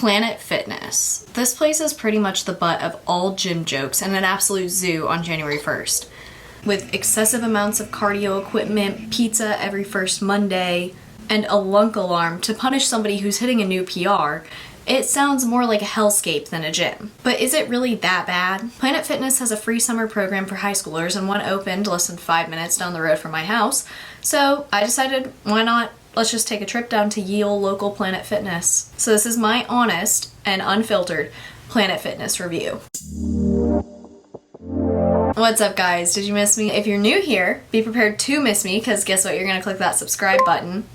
Planet Fitness. This place is pretty much the butt of all gym jokes and an absolute zoo on January 1st. With excessive amounts of cardio equipment, pizza every first Monday, and a lunk alarm to punish somebody who's hitting a new PR, it sounds more like a hellscape than a gym. But is it really that bad? Planet Fitness has a free summer program for high schoolers, and one opened less than 5 minutes down the road from my house. So I decided, why not? Let's just take a trip down to ye olde local Planet Fitness. So this is my honest and unfiltered Planet Fitness review. What's up, guys? Did you miss me? If you're new here, be prepared to miss me, because guess what? You're gonna click that subscribe button.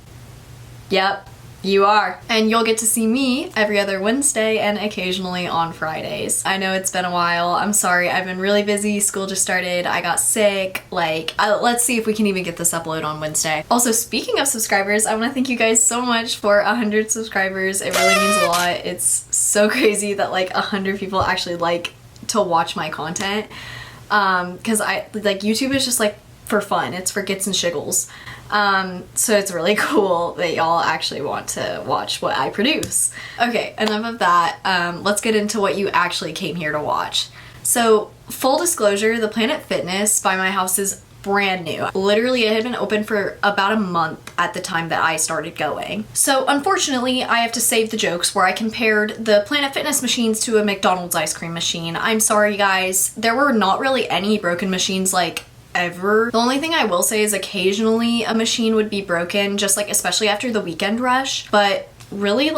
Yep, you are. And you'll get to see me every other Wednesday and occasionally on Fridays. I know it's been a while. I'm sorry. I've been really busy. School just started. I got sick. Let's see if we can even get this upload on Wednesday. Also, speaking of subscribers, I want to thank you guys so much for 100 subscribers. It really means a lot. It's so crazy that 100 people actually like to watch my content. Because YouTube is just for fun. It's for gits and shiggles. So it's really cool that y'all actually want to watch what I produce. Okay, enough of that. Let's get into what you actually came here to watch. So, full disclosure, the Planet Fitness by my house is brand new. Literally, it had been open for about a month at the time that I started going. So unfortunately, I have to save the jokes where I compared the Planet Fitness machines to a McDonald's ice cream machine. I'm sorry, guys. There were not really any broken machines ever. The only thing I will say is occasionally a machine would be broken, just especially after the weekend rush, but really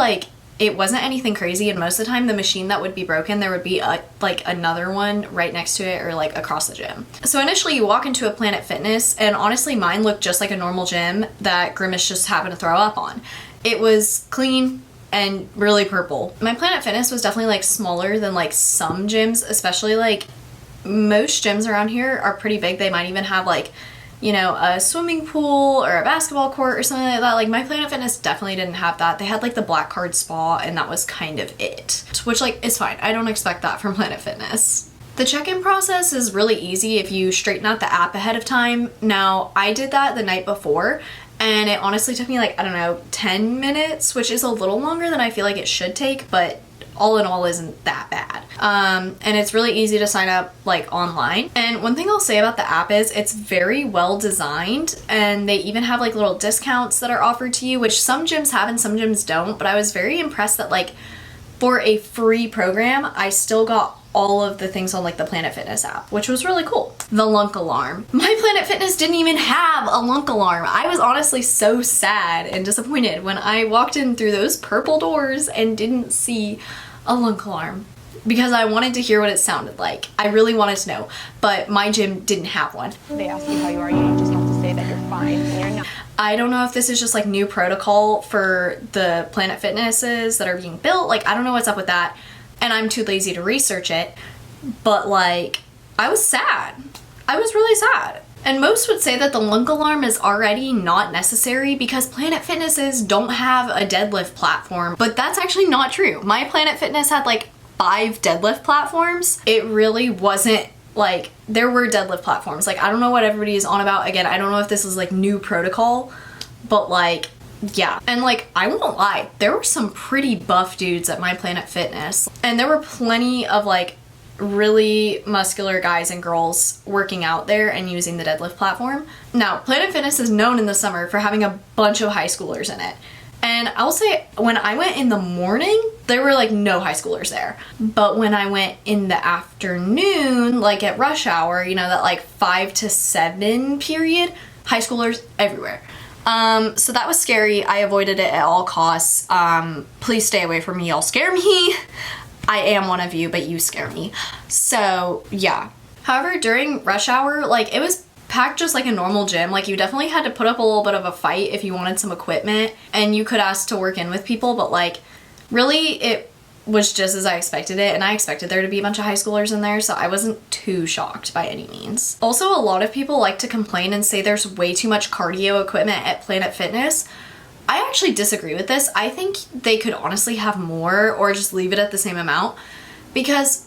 it wasn't anything crazy, and most of the time the machine that would be broken, there would be another one right next to it or across the gym. So initially you walk into a Planet Fitness, and honestly mine looked just like a normal gym that Grimace just happened to throw up on. It was clean and really purple. My Planet Fitness was definitely smaller than some gyms, especially most gyms around here are pretty big. They might even have a swimming pool or a basketball court or something like that. My Planet Fitness definitely didn't have that. They had the Black Card Spa, and that was kind of it. Which is fine. I don't expect that from Planet Fitness. The check-in process is really easy if you straighten out the app ahead of time. Now, I did that the night before, and it honestly took me I don't know, 10 minutes, which is a little longer than I feel like it should take, but all in all isn't that bad. And it's really easy to sign up online. And one thing I'll say about the app is it's very well designed, and they even have little discounts that are offered to you, which some gyms have and some gyms don't, but I was very impressed that for a free program, I still got all of the things on the Planet Fitness app, which was really cool. The lunk alarm. My Planet Fitness didn't even have a lunk alarm. I was honestly so sad and disappointed when I walked in through those purple doors and didn't see a lunk alarm, because I wanted to hear what it sounded like. I really wanted to know, but my gym didn't have one. They ask you how you are, you just have to say that you're fine and you're not. I don't know if this is just new protocol for the Planet Fitnesses that are being built. I don't know what's up with that, and I'm too lazy to research it, but I was sad. I was really sad. And most would say that the lunk alarm is already not necessary because Planet Fitnesses don't have a deadlift platform, but that's actually not true. My Planet Fitness had 5 deadlift platforms. It really wasn't there were deadlift platforms. I don't know what everybody is on about. Again, I don't know if this is new protocol, but yeah. And I won't lie, there were some pretty buff dudes at my Planet Fitness, and there were plenty of really muscular guys and girls working out there and using the deadlift platform. Now, Planet Fitness is known in the summer for having a bunch of high schoolers in it. And I'll say, when I went in the morning, there were no high schoolers there. But when I went in the afternoon, at rush hour, that 5 to 7 period, high schoolers everywhere. So that was scary. I avoided it at all costs. Please stay away from me. Y'all scare me. I am one of you, but you scare me. So yeah. However, during rush hour, it was packed just like a normal gym. You definitely had to put up a little bit of a fight if you wanted some equipment, and you could ask to work in with people, but really it was just as I expected it, and I expected there to be a bunch of high schoolers in there, so I wasn't too shocked by any means. Also, a lot of people like to complain and say there's way too much cardio equipment at Planet Fitness. I actually disagree with this. I think they could honestly have more, or just leave it at the same amount, because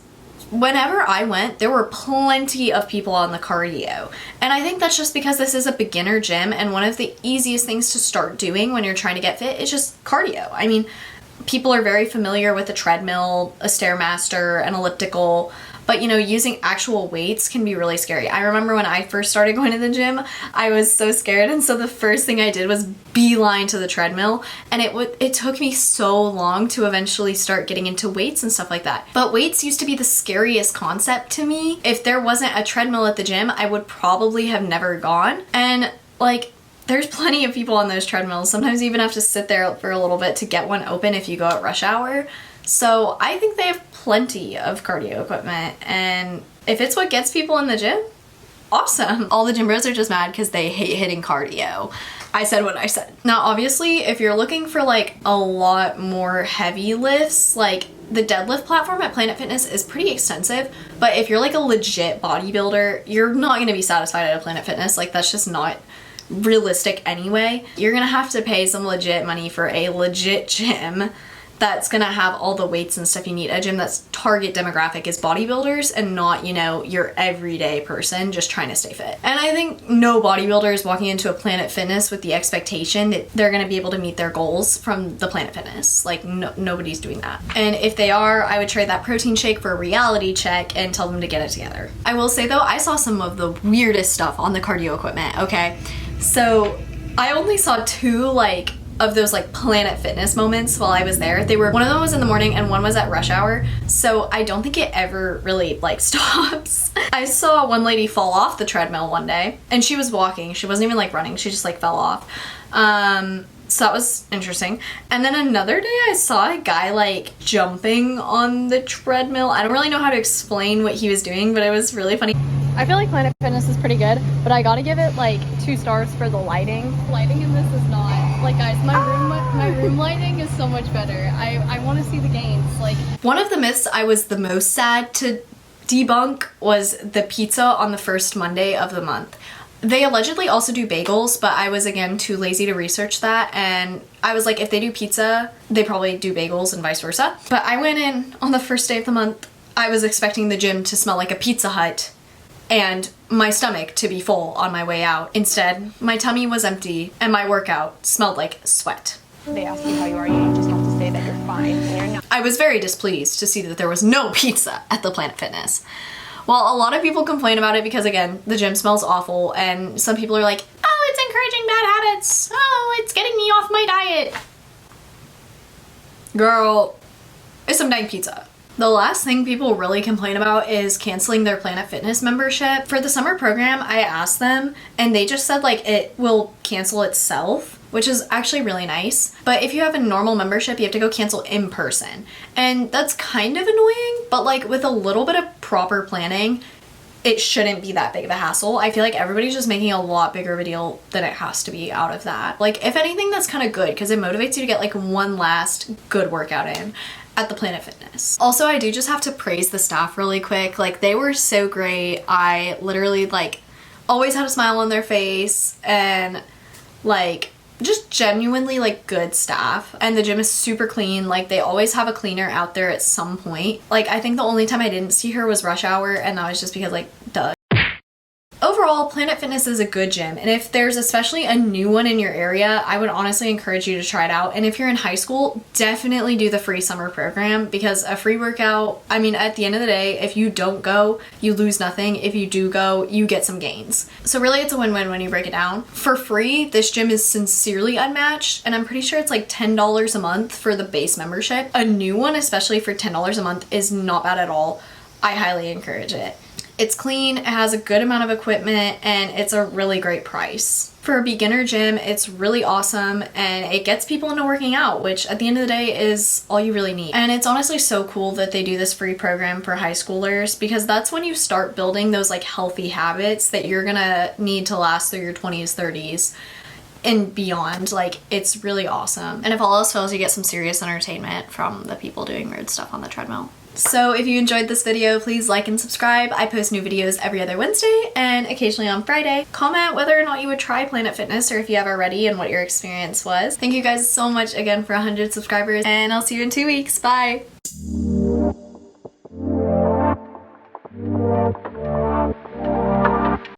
whenever I went, there were plenty of people on the cardio. And I think that's just because this is a beginner gym, and one of the easiest things to start doing when you're trying to get fit is just cardio. I mean, people are very familiar with a treadmill, a Stairmaster, an elliptical, but you know, using actual weights can be really scary. I remember when I first started going to the gym, I was so scared, and so the first thing I did was beeline to the treadmill, and it took me so long to eventually start getting into weights and stuff like that. But weights used to be the scariest concept to me. If there wasn't a treadmill at the gym, I would probably have never gone. And like, there's plenty of people on those treadmills. Sometimes you even have to sit there for a little bit to get one open if you go at rush hour. So I think they have plenty of cardio equipment, and if it's what gets people in the gym, awesome. All the gym bros are just mad because they hate hitting cardio. I said what I said. Now obviously, if you're looking for like a lot more heavy lifts, like the deadlift platform at Planet Fitness is pretty extensive, but if you're like a legit bodybuilder, you're not going to be satisfied at a Planet Fitness. Like, that's just not realistic anyway. You're gonna have to pay some legit money for a legit gym that's gonna have all the weights and stuff you need. A gym that's target demographic is bodybuilders and not, you know, your everyday person just trying to stay fit. And I think no bodybuilder is walking into a Planet Fitness with the expectation that they're gonna be able to meet their goals from the Planet Fitness. Like, nobody's doing that. And if they are, I would trade that protein shake for a reality check and tell them to get it together. I will say though, I saw some of the weirdest stuff on the cardio equipment, okay? So I only saw two like of those like Planet Fitness moments while I was there. One of them was in the morning and one was at rush hour, so I don't think it ever really like stops. I saw one lady fall off the treadmill one day, and she was walking, she wasn't even like running, she just like fell off. So that was interesting. And then another day I saw a guy like jumping on the treadmill. I don't really know how to explain what he was doing, but it was really funny. I feel like Planet Fitness is pretty good, but I gotta give it like 2 stars for the lighting. Lighting in this is not like, guys, my room lighting is so much better. I want to see the gains. Like, one of the myths I was the most sad to debunk was the pizza on the first Monday of the month. They allegedly also do bagels, but I was again too lazy to research that, and I was like, if they do pizza, they probably do bagels and vice versa. But I went in on the first day of the month, I was expecting the gym to smell like a Pizza Hut and my stomach to be full on my way out. Instead, my tummy was empty and my workout smelled like sweat. they ask you how you are, you just have to say that you're fine and you're not. I was very displeased to see that there was no pizza at the Planet Fitness. Well, a lot of people complain about it because, again, the gym smells awful, and some people are like, oh, it's encouraging bad habits. Oh, it's getting me off my diet. Girl, it's some dang pizza. The last thing people really complain about is canceling their Planet Fitness membership. For the summer program, I asked them, and they just said, like, it will cancel itself, which is actually really nice. But if you have a normal membership, you have to go cancel in person. And that's kind of annoying, but like with a little bit of proper planning, it shouldn't be that big of a hassle. I feel like everybody's just making a lot bigger of a deal than it has to be out of that. Like, if anything, that's kind of good because it motivates you to get like one last good workout in at the Planet Fitness. Also, I do just have to praise the staff really quick. Like, they were so great. I literally like always had a smile on their face and like just genuinely like good staff, and the gym is super clean. Like, they always have a cleaner out there at some point. Like, I think the only time I didn't see her was rush hour, and that was just because like duh. Overall, Planet Fitness is a good gym, and if there's especially a new one in your area, I would honestly encourage you to try it out. And if you're in high school, definitely do the free summer program, because a free workout, I mean, at the end of the day, if you don't go, you lose nothing. If you do go, you get some gains. So really, it's a win-win when you break it down. For free, this gym is sincerely unmatched, and I'm pretty sure it's like $10 a month for the base membership. A new one, especially for $10 a month, is not bad at all. I highly encourage it. It's clean, it has a good amount of equipment, and it's a really great price. For a beginner gym, it's really awesome, and it gets people into working out, which at the end of the day is all you really need. And it's honestly so cool that they do this free program for high schoolers, because that's when you start building those like healthy habits that you're gonna need to last through your 20s, 30s, and beyond. Like, it's really awesome. And if all else fails, you get some serious entertainment from the people doing weird stuff on the treadmill. So if you enjoyed this video, please like and subscribe. I post new videos every other Wednesday and occasionally on Friday. Comment whether or not you would try Planet Fitness, or if you have already, and what your experience was. Thank you guys so much again for 100 subscribers, and I'll see you in 2 weeks. Bye!